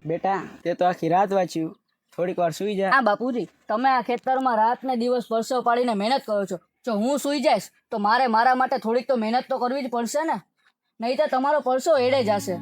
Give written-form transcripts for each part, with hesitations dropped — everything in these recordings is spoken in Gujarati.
બેટા તે તો આખી રાત વાંચ્યું, થોડીક વાર સુઈ જા. હા બાપુજી, તમે આ ખેતરમાં રાત ને દિવસ પરસેવો પાડીને મહેનત કરો છો. જો હું સુઈ જઈશ તો મારે મારા માટે થોડીક તો મહેનત તો કરવી જ પડશે ને, નહીં તો તમારો પરસો એડે જશે.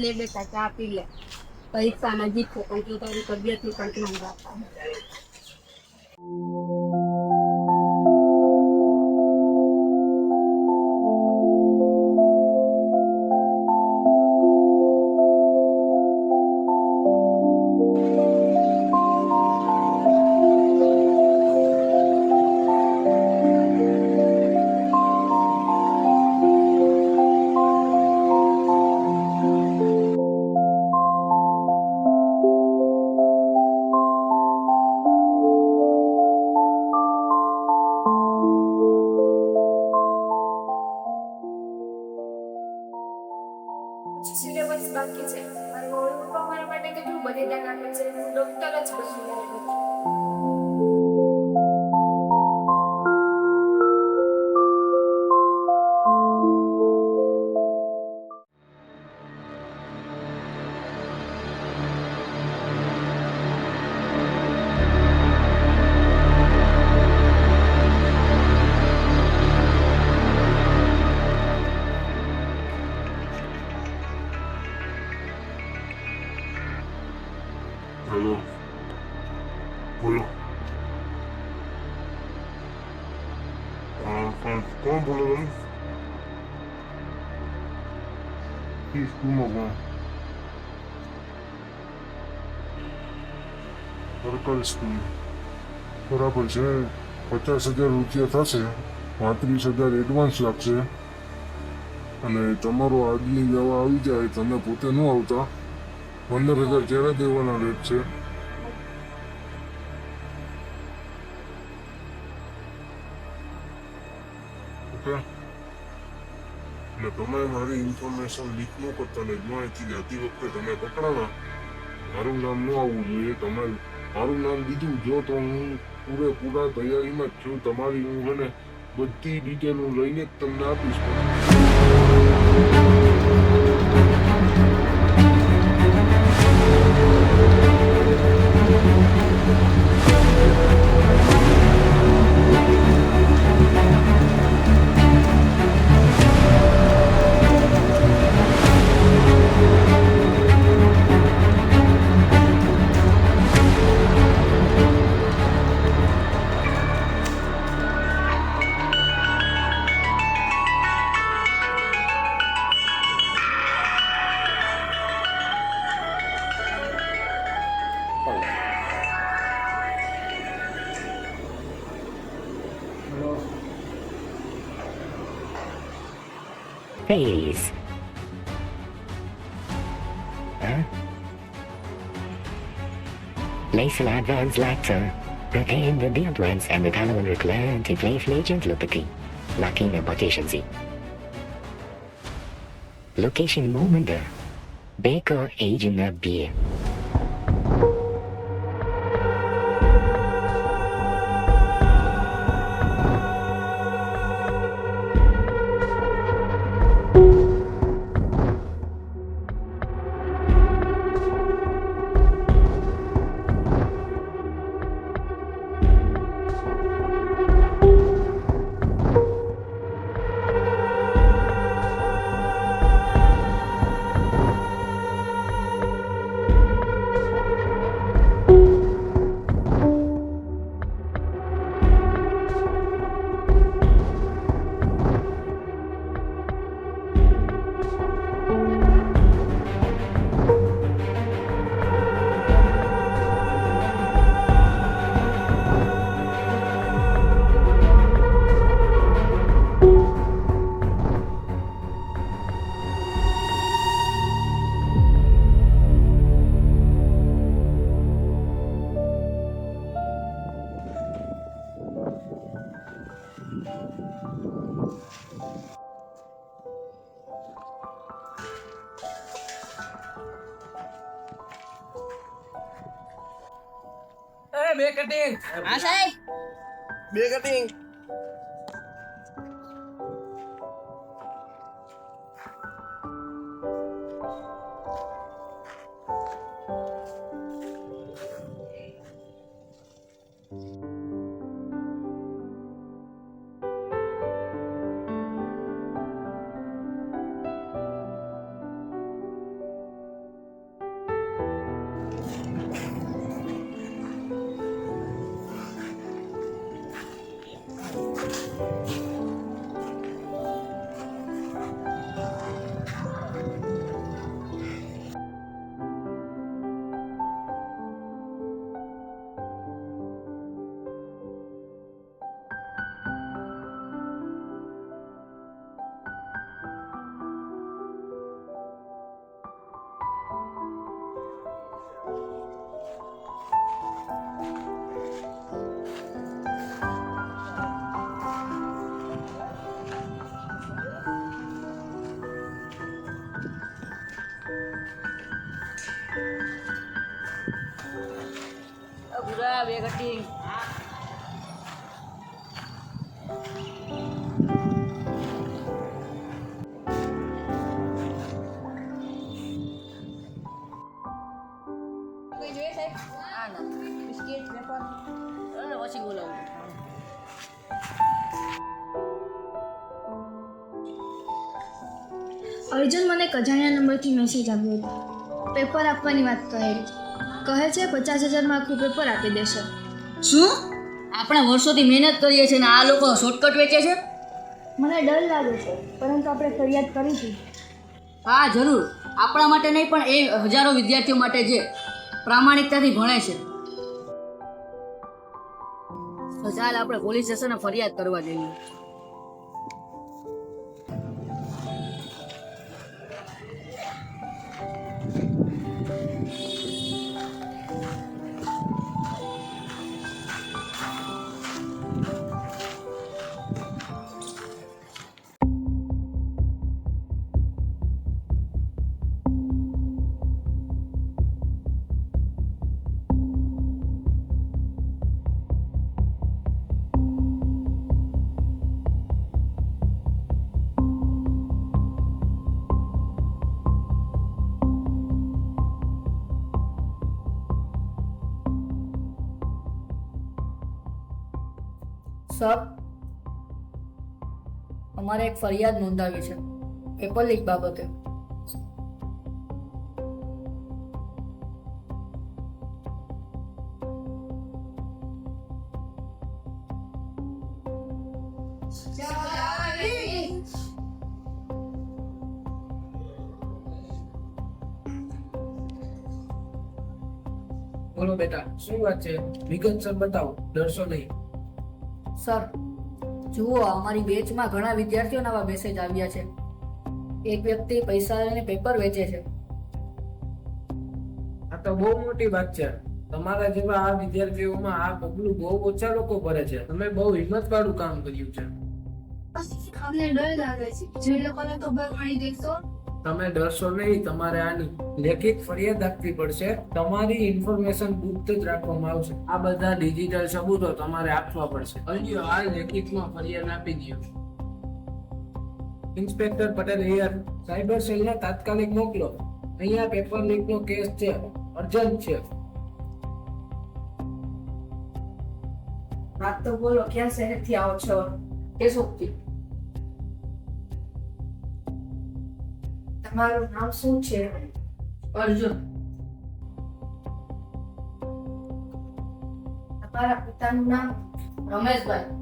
લે બેટા ચા પી લે. પરીક્ષા નજીક છે પણ તું તારી તબિયતનું કંટ્રોલ રાખતા. સિલેબસ બાકી છે. મારા મમ્મી પપ્પા મારા માટે કેટલું બલિદાન આપે છે. હું ડોક્ટર જ બની રહ્યો છું. હેલો, બોલો. કોણ બોલો તમે? સ્કૂલમાં કોણ? સરકારી સ્કૂલ બરાબર છે. 50,000 રૂપિયા થશે, 35,000 એડવાન્સ લાગશે અને તમારો આજની દવા આવી જાય. તમે પોતે ન આવતા 15,000 જ્યારે દેવાના રેટ છે. ઓકે, એટલે તમે મારી ઇન્ફોર્મેશન લીક ન કરતા ને માહિતી લેતી વખતે તમે પકડાણા, મારું નામ ન આવવું જોઈએ. તમે મારું નામ દીધું જો તો હું પૂરેપૂરા તૈયારીમાં જ છું. તમારી હું મને બધી ડિટેલ હું લઈને જ તમને આપીશ. Phase. Huh? Nasal advanced lactose. Protein the deodorants and the carbon require anti-inflammatory lubricant. Lacking a potency. Location Momenter. Baker aging a beer. બે કટિંગ હા સાહેબ. બે કટિંગ પૂરા બે કટિંગ. કોઈ જોઈએ સાહેબ? હા ના બિસ્કિટ પેપર પછી બોલાવું. અર્જુન મને એક અજાણ્યા નંબરથી મેસેજ આવ્યો હતો. પેપર આપવાની વાત કહેલી. કહે છે 50,000માં આખું પેપર આપી દેશે. શું? આપણે વર્ષોથી મહેનત કરીએ છીએ ને આ લોકો શોર્ટકટ વેચે છે. મને ડર લાગે છે, પરંતુ આપણે ફરિયાદ કરીશું. હા જરૂર. આપણા માટે નહીં પણ એ હજારો વિદ્યાર્થીઓ માટે જે પ્રામાણિકતાથી ભણે છે. તો ચાલ આપણે પોલીસ સ્ટેશને ફરિયાદ કરવા જઈએ. સર, અમારે એક ફરિયાદ નોંધાવી છે પેપર લીક બાબતે. બોલો બેટા, શું વાત છે? વિગતસર બતાવો, ડરશો નહીં. સર જુઓ, અમારી બેચમાં ઘણા વિદ્યાર્થીઓના આવા મેસેજ આવ્યા છે. એક વ્યક્તિ પૈસા લઈને પેપર વેચે છે. આ તો બહુ મોટી વાત છે. તમારા જેવા આ વિદ્યાર્થીઓમાં આ પગલું બહુ ઓછા લોકો ભરે છે. તમે બહુ હિંમત વાળું કામ કર્યું છે. અમને ડર લાગે છે, જે લોકોને ખબર પડી દેશો. તમે ડરશો નહીં. તમારે આની લેખિત ફરિયાદ આપવી પડશે. તમારી ઇન્ફોર્મેશન ગુપ્ત જ રાખવામાં આવશે. આ બધા ડિજિટલ સબૂતો તમારે આપવા પડશે. અલ્યો, આ લેખિતમાં ફરિયાદ આપી દો. Inspector Patel here. સાયબર સેલને તાત્કાલિક મોકલો. અહીંયા પેપર લીકનો કેસ છે, અર્જન્ટ છે. વાત તો બોલો, ક્યાં શહેરથી આવો છો? કેશોદથી. તમારું નામ શું છે? અર્જુન. તમારા પિતાનું નામ? રમેશભાઈ.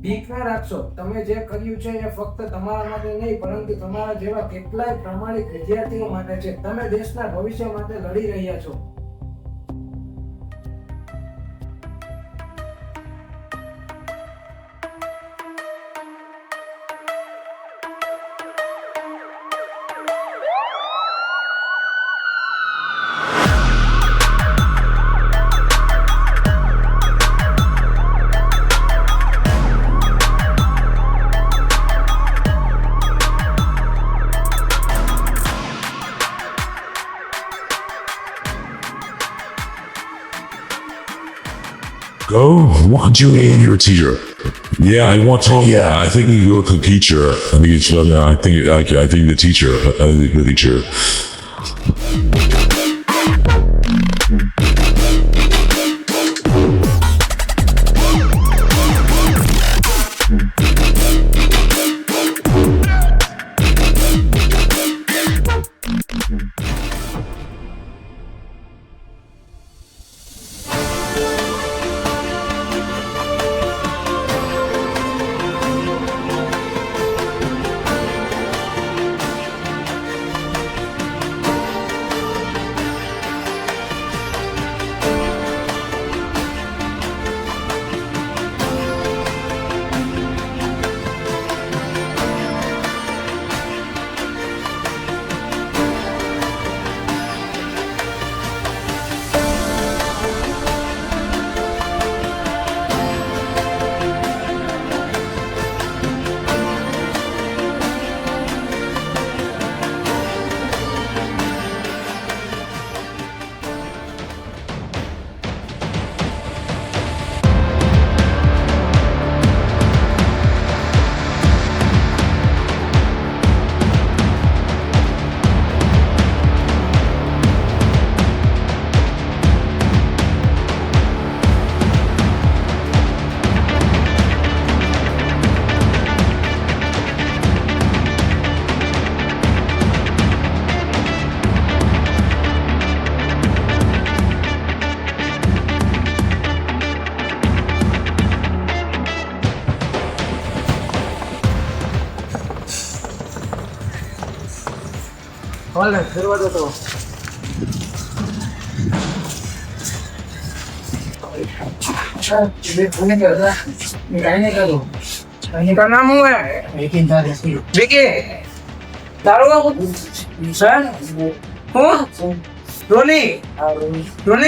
ભીખ ના રાખશો. તમે જે કર્યું છે એ ફક્ત તમારા માટે નહીં પરંતુ તમારા જેવા કેટલાય પ્રમાણિક વિદ્યાર્થીઓ માટે છે. તમે દેશના ભવિષ્ય માટે લડી રહ્યા છો. Go, want you and your teacher. Yeah, I want to. Yeah, I think you go to the teacher. I think it's. I think the teacher. I think the teacher. હાલે દરવાજો તો નામ હું વિકી તારું સર હું રોલી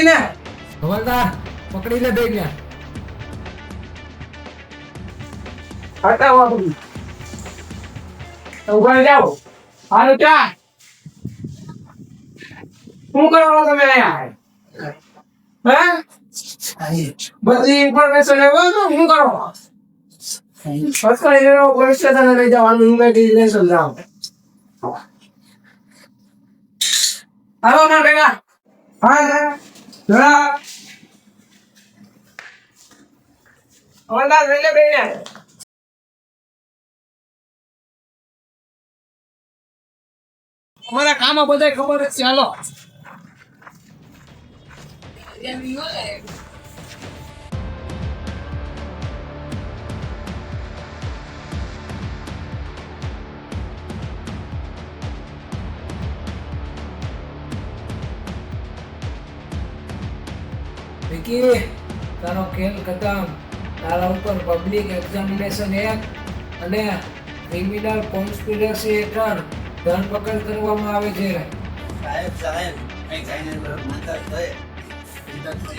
ને હવાલદાર પકડી લે બેગ ને હટાવો ઉભા જાઓ હાલો ચા શું કરવાનો તમે અહીંયા હે બધી ઇન્ફોર્મેશન લેવો તો શું કરો ફટકારી લેવો પોલીસ સ્ટેશન લઈ જવાનું હું કઈ લઈ સમજાવ હાલો ના ભેગા હા જરા હવાલદાર લઈ લે બેને અમારા કામ બધાય ખબર જ છે હાલો વિકી તારો ખેલ ખતમ તારા ઉપર પબ્લિક એક્ઝામિનેશન એક્ટ અને ક્રિમિનલ કોન્સ્પિરસી હેઠળ ધરપકડ કરવામાં આવે છે સાહેબ કઈ કઈને માનતા થાય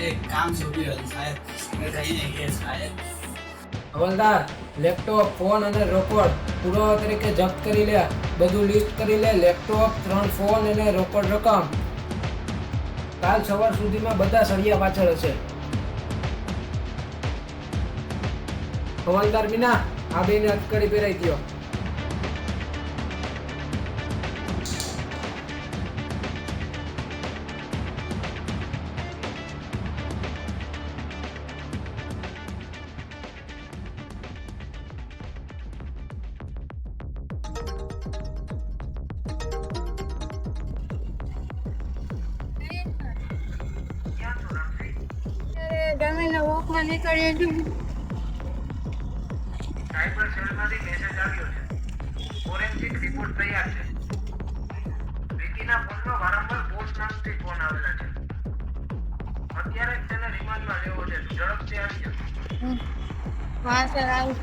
એક કામ સોંપ્યું સાહેબ કહીને કે સાહેબ હવાલદાર લેપટોપ ફોન અને રોકડ પુરાવા તરીકે જપ્ત કરી લે બધું લિસ્ટ કરી લે લેપટોપ 3 ફોન અને રોકડ રકમ કાલ સવાર સુધીમાં બધા સળિયા પાછળ હશે હવાલદાર મીના આ બેને અટકડી પહેરાઈ દો સાયબર સેલમાંથી મેસેજ આવ્યો છે. ફોરેન્સિક રિપોર્ટ તૈયાર છે. વિકીના ફોનમાં વારંવાર બોસ નામથી ફોન આવેલા છે. અત્યારે જ તેને રિમાન્ડમાં લેવો છે. ઝડપથી આવી જાઓ. હા સર આવું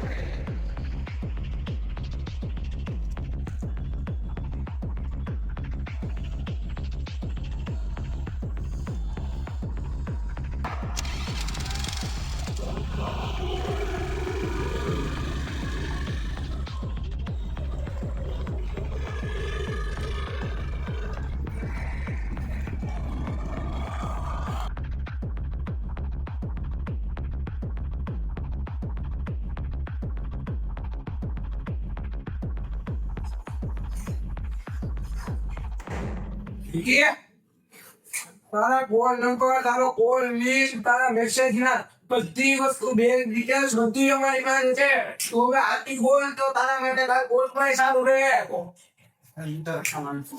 વિકી, તારા કોલ નંબર, તારો કોલ લિસ્ટ, તારા મેસેજ ના બધી વસ્તુ બેંક ડિટેલ્સ બધી અમારી પાસે છે. તું હવે આથી બોલ તો તારા માટે તારા કોર્ટમાં સારું રહે.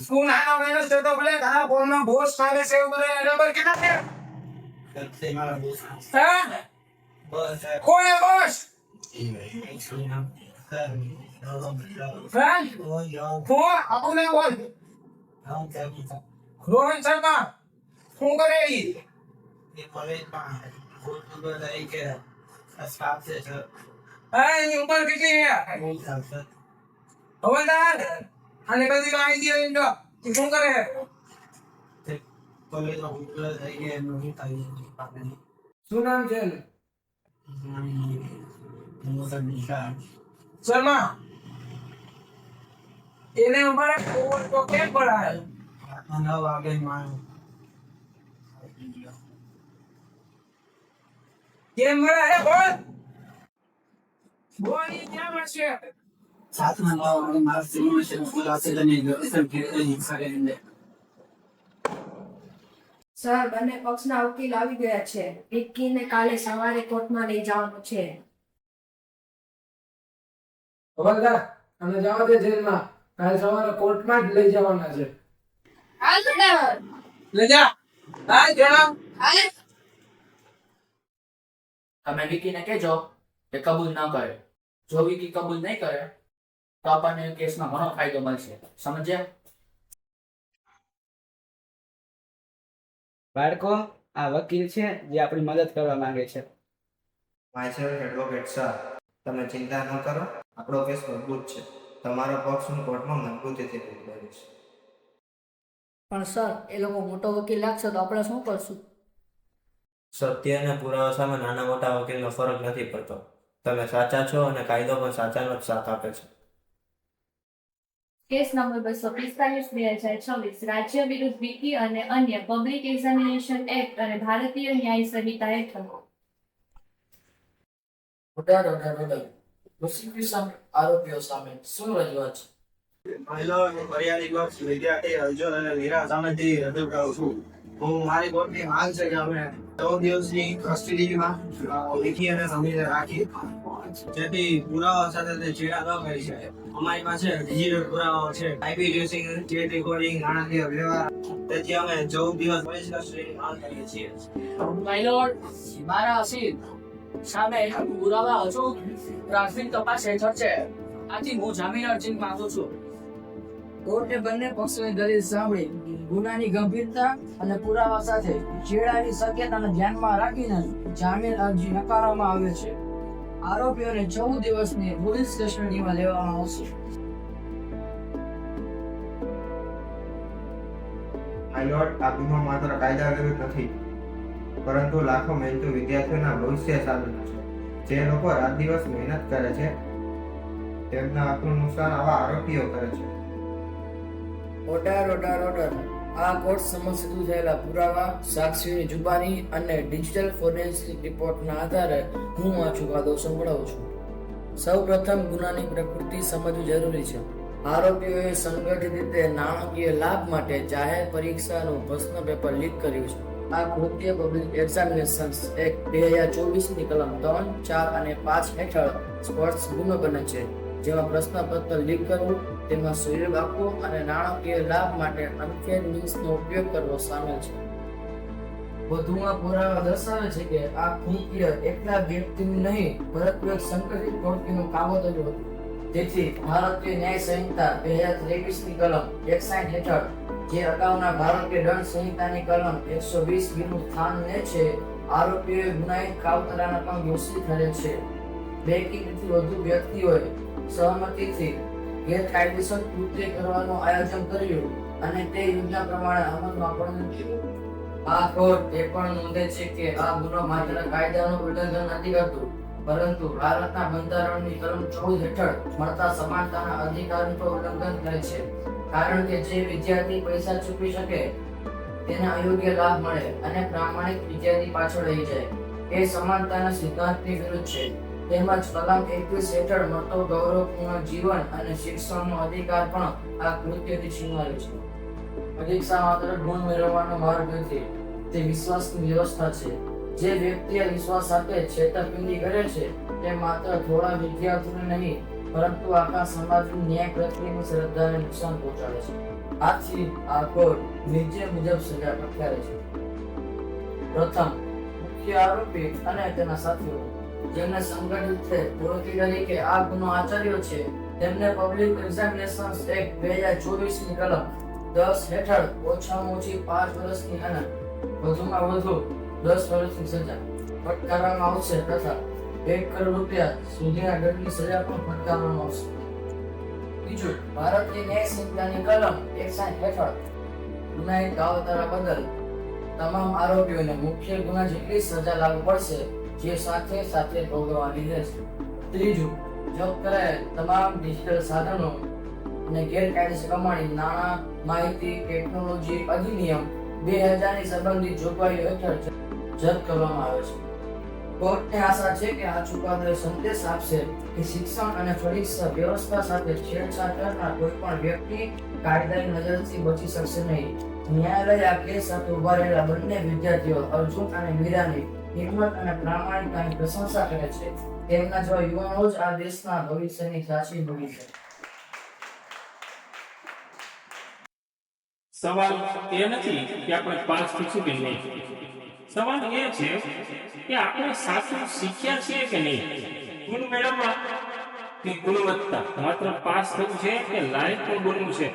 તું નાનો માણસ છે તો ભલે તારા ફોનમાં બોસ મારે સેવ કરે. નંબર કેટલા છે? મારા બોસ હા? બોસ કોણ હે બોસ? હા? કોણ? આપણને બોલ. રોહન શર્મા. શું કરે ઈ? હા, એની ઉંમર કેટલી છે? હવાલદાર, આને કદી માહિતી લઈને જો. ઈ શું કરે? શું નામ છે એનું? શર્મા. એને અમારા કોર્ટ તો કેમ પડાય? કેમ મળે? હે બોલ. બોલ, ઈ ક્યાં મળશે? સર, બંને પક્ષના વકીલ આવી ગયા છે. વિક્કીને કાલે સવારે કોર્ટમાં લઈ જવાનું છે. હવાલદાર, અમે જવા દે જેલમાં. કાલ સવારે કોર્ટમાં જ લઈ જવાના છે. લઈ જા. હા, જણાવ. તમે વિકીને કહેજો કે કબૂલ ન કરે. જો વિકી કબૂલ નહીં કરે તો આપણને કેસમાં ઘણો ફાયદો મળશે. સમજ્યા? બાળકો, આ વકીલ છે જે આપણી મદદ કરવા માંગે છે. માયસેલ્ફ એડવોકેટ સર, તમે ચિંતા ન કરો. આપણો કેસ મજબૂત છે. તમારો પક્ષ હું કોર્ટમાં મજબૂતીથી લડીશ. પણ સર, એ લોકો મોટો વકીલ લાગશે તો આપણે શું કરશું? સત્ય અને પુરાવા સામે નાના મોટા વકીલનો ફરક નથી પડતો. તમે સાચા છો અને કાયદો પણ સાચાનો જ સાથ આપે છે. કેસ નંબર 245/2026 રાજ્ય વિરુદ્ધ વિકી અને અન્ય પબ્લિક એક્ઝામિનેશન એક્ટ અને ભારતીય ન્યાય સંહિતા હેઠળ ઓર્ડર. પ્રોસિક્યુશન આરોપીઓ સામે શું રજૂઆત છે? ફરિયાદી પક્ષ વિદ્યાર્થી અર્જુન અને મીરા સામેથી રજૂ કરું છું. હું મારી કોર્ટની માંગ છે કે અમે 14 દિવસની કસ્ટડીમાં વિકી અને સમીરને રાખી, જેથી પુરાવા સાથે તે ચેડા ન કરી શકે. અમારી પાસે ડિજિટલ પુરાવાઓ છે, આઈપી ટ્રેસિંગ, ચેટ રેકોર્ડિંગ, નાણાકીય વ્યવહાર. તેથી અમે 14 દિવસ પોલીસ કસ્ટડીની માંગ કરીએ છીએ. માય લોર્ડ, મારા અસીલ સામે પુરાવા હજુ પ્રાથમિક તપાસ હેઠળ છે. આથી હું જામીન અરજી માંગુ છું. કોર્ટે બંને પક્ષોની દલીલ સાંભળી ગુનાની ગંભીરતા અને પુરાવા સાથે છેડાની શક્યતાને ધ્યાનમાં રાખીને જામીન અરજી નકારવામાં આવે છે. આરોપીઓને 14 દિવસની પોલીસ કસ્ટડીમાં લેવામાં આવશે. માય લોર્ડ, આ ગુનો માત્ર કાયદા વિરુદ્ધ નથી, પરંતુ લાખો મહેનતુ વિદ્યાર્થીઓના ભવિષ્ય સાધનો છે. જે લોકો રાત દિવસ મહેનત કરે છે તેમના હકનું નુકસાન આવા આરોપીઓ કરે છે. ઓર્ડર. આ કોર્ટ સમક્ષ રજૂ થયેલા પુરાવા, સાક્ષીઓની જુબાની અને ડિજિટલ ફોરેન્સિક રિપોર્ટના આધારે હું આ ચુકાદો સંભળાવું છું. સૌપ્રથમ ગુનાની પ્રકૃતિ સમજવી જરૂરી છે. આરોપીઓએ સંગઠિત રીતે નાણાકીય લાભ માટે જાહેર પરીક્ષાનું પ્રશ્ન પેપર લીક કર્યું છે. આ કૃત્ય પબ્લિક એક્ઝામિનેશન એક્ટ 2024ની કલમ 3, 4 અને 5 હેઠળ સ્પર્શ ગુનો બને છે, જેમાં પ્રશ્નપત્ર લીક કરવું, તેમાં સહયોગ આપવો અને નાણાકીય લાભ માટે અનફેર મીન્સનો ઉપયોગ કરવો સામેલ છે. વધુમાં પુરાવા દર્શાવે છે કે આ કૃત્ય એકલા વ્યક્તિનું નહીં પરંતુ એક સંગઠિત ટોળકીનું કાવતરું હતું. તેથી ભારતીય ન્યાય સંહિતા 2023 ની કલમ 61 હેઠળ જે અગાઉના ભારતીય દંડ સંહિતાની કલમ 120 બી નું સ્થાન લે છે, આરોપીઓએ ગુનાહિત કાવતરાના પણ દોષી ઠરે છે. બે કે તેથી વધુ વ્યક્તિઓએ સહમતિથી ગેરકાયદેસર કૃત્ય કરવાનું આયોજન કર્યું અને તે યોજના પ્રમાણે અમલમાં પણ મૂક્યું. આ કોર્ટ એ પણ નોંધે છે કે આ ગુનો માત્ર કાયદાનું ઉલ્લંઘન નથી કરતું, પરંતુ ભારતના બંધારણની કલમ 14 હેઠળ મળતા સમાનતાના અધિકારનું પણ ઉલ્લંઘન કરે છે. કારણ કે જે વિદ્યાર્થી પૈસા ચૂકવી શકે તેને અયોગ્ય લાભ મળે અને પ્રામાણિક વિદ્યાર્થી પાછળ રહી જાય, એ સમાનતાના સિદ્ધાંતની વિરુદ્ધ છે. તેમજ કલમ 21 હેઠળ મળતો ગૌરવપૂર્ણ જીવન અને શિક્ષણનો અધિકાર પણ આ કૃત્યથી છીનવાયો છે. પરીક્ષા માત્ર ગુણ મેળવવાનો માર્ગ નથી, તે વિશ્વાસની વ્યવસ્થા છે. જે વ્યક્તિએ વિશ્વાસ સાથે છેતરપિંડી કરે છે તે માત્ર થોડા વિદ્યાર્થીઓને નહીં પરંતુ આખા સમાજની ન્યાય પ્રત્યેની શ્રદ્ધાને નુકસાન પહોંચાડે છે. આથી આ કોર્ટ નીચે મુજબ સજા ફટકારે છે. પ્રથમ, મુખ્ય આરોપી અને તેના સાથીઓ જેમને સંગઠિત ટોળકી તરીકે આ ગુનો આચર્યો છે તેમને પબ્લિક એક્ઝામિનેશન એક્ટ 2024 ની કલમ 10 હેઠળ ઓછામાં ઓછી 5 વર્ષની અને વધુમાં વધુ 10 વર્ષની સજા ફટકારવામાં આવશે તથા 1 કરોડ રૂપિયા સુધીના દંડની સજા પણ ફટકારવામાં આવશે. બીજું, ભારતીય ન્યાય સંહિતાની કલમ 61 હેઠળ ગુનાહિત કાવતરા બદલ તમામ આરોપીઓને મુખ્ય ગુના જેટલી સજા લાગુ પડશે, જે સાથે સાથે ભોગવવાની રહેશે. ત્રીજું, જપ્ત કરાયેલ તમામ ડિજિટલ સાધનો અને ગેરકાયદેસર કમાણી નાણાં, માહિતી ટેકનોલોજી અધિનિયમ 2000 ની સંબંધિત જોગવાઈઓ હેઠળ જપ્ત કરવામાં આવે છે. કોર્ટને આશા છે કે આ ચુકાદો સંદેશ આપશે કે શિક્ષણ અને પરીક્ષા વ્યવસ્થા સાથે છેડછાડ કરનાર કોઈ પણ વ્યક્તિ કાયદાની નજરથી બચી શકશે નહીં. ન્યાયાલય આ કેસ સાથે ઉભા રહેલા બંને વિદ્યાર્થીઓ અર્જુન અને મીરાની હિંમત અને પ્રામાણિકતાની પ્રશંસા કરે છે. તેમના જેવા યુવાનો જ આ દેશના ભવિષ્યની સાચી મૂડી છે. સવાલ એ નથી કે આપણે પાસ થઈશું કે નહીં. સવાલ એ છે કે આપણે સાચું શીખ્યા છીએ કે નહીં. ગુણ મેળવવા કે ગુણવત્તા, માત્ર પાસ થવું છે કે લાયક પણ બનવું છે.